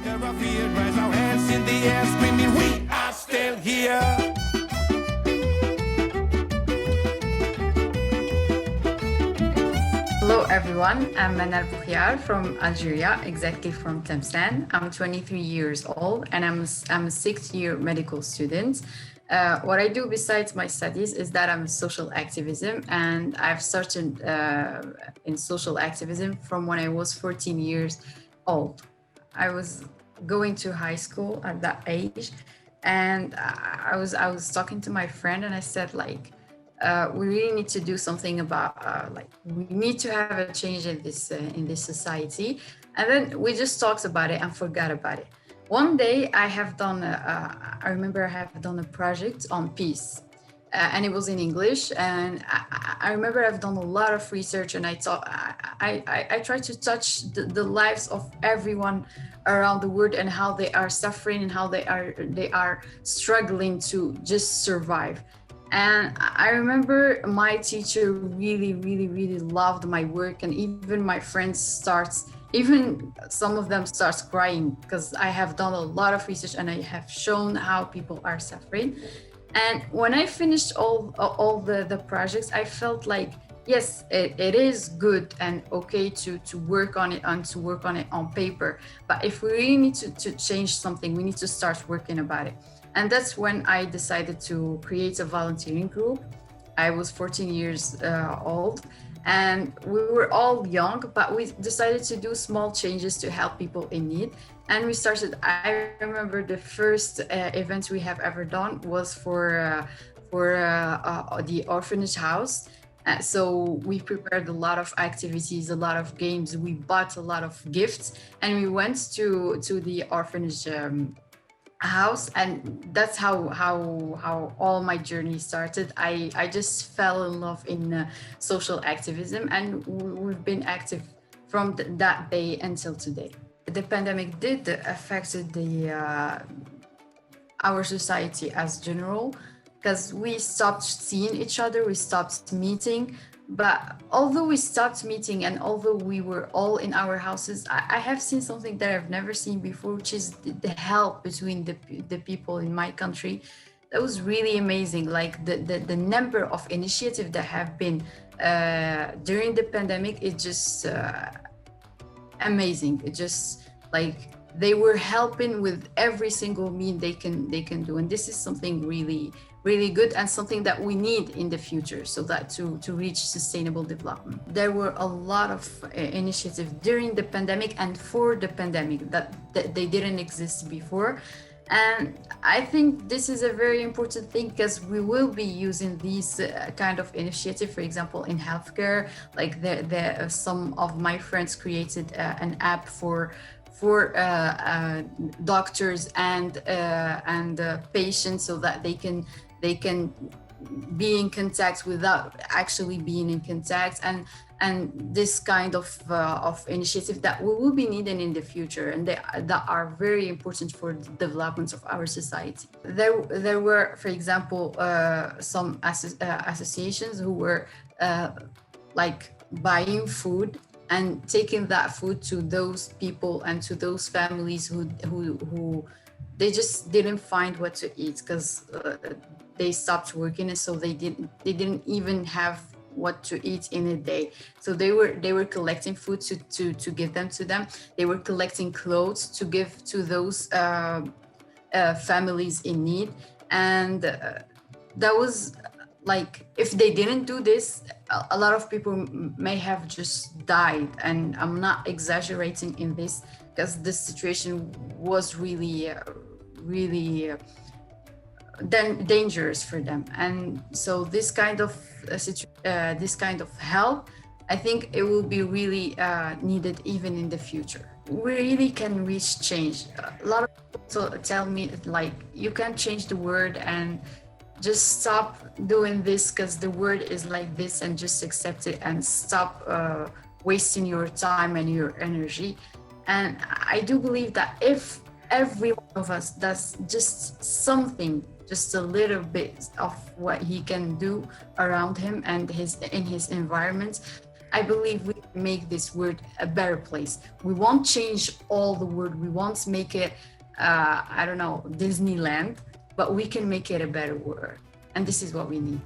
Never fear, raise our hands in the air, screaming, we are still here. Hello everyone, I'm Manal Boukhiyar from Algeria, exactly from Tlemcen. I'm 23 years old and I'm a sixth-year medical student. What I do besides my studies is that I'm social activism, and I've started in social activism from when I was 14 years old. I was going to high school at that age, and I was talking to my friend, and I said we really need to do something about we need to have a change in this society. And then we just talked about it and forgot about it. One day I remember I have done a project on peace, and it was in English. And I remember I've done a lot of research, and I tried to touch the lives of everyone around the world and how they are suffering and how they are struggling to just survive. And I remember my teacher really, really, really loved my work, and even my friends even some of them starts crying because I have done a lot of research and I have shown how people are suffering. And when I finished all the projects, I felt like, yes, it is good and okay to work on it and to work on it on paper. But if we really need to change something, we need to start working about it. And that's when I decided to create a volunteering group. I was 14 years old, and we were all young, but we decided to do small changes to help people in need. And I remember the first event we have ever done was for the orphanage house. So we prepared a lot of activities, a lot of games. We bought a lot of gifts, and we went to the orphanage house, and that's how all my journey started. I just fell in love in social activism, and we've been active from that day until today. The pandemic did affect our society as general, because we stopped seeing each other, we stopped meeting. But although we stopped meeting and although we were all in our houses, I have seen something that I've never seen before, which is the help between the people in my country. That was really amazing. Like the number of initiatives that have been during the pandemic, it's just amazing. It just like they were helping with every single mean they can do. And this is something really, really good and something that we need in the future, so that to reach sustainable development. There were a lot of initiatives during the pandemic and for the pandemic that they didn't exist before. And I think this is a very important thing, because we will be using these kind of initiative, for example, in healthcare. Like some of my friends created an app for doctors and patients, so that they can be in contact without actually being in contact, and this kind of initiative that we will be needing in the future, and that are very important for the development of our society. There were, for example, some associations who were like buying food and taking that food to those people and to those families who they just didn't find what to eat, because they stopped working, and so they didn't even have what to eat in a day. So they were collecting food to give them to them. They were collecting clothes to give to those families in need. And that was like, if they didn't do this, a lot of people may have just died. And I'm not exaggerating in this, because this situation was really dangerous for them. And so this kind of help, I think it will be really needed even in the future. We really can reach change. A lot of people tell me, like, you can't change the world, and just stop doing this because the world is like this, and just accept it and stop wasting your time and your energy. And I do believe that if every one of us does just something, just a little bit of what he can do around him and in his environment, I believe we make this word a better place. We won't change all the word. We won't make it, I don't know, Disneyland, but we can make it a better word. And this is what we need.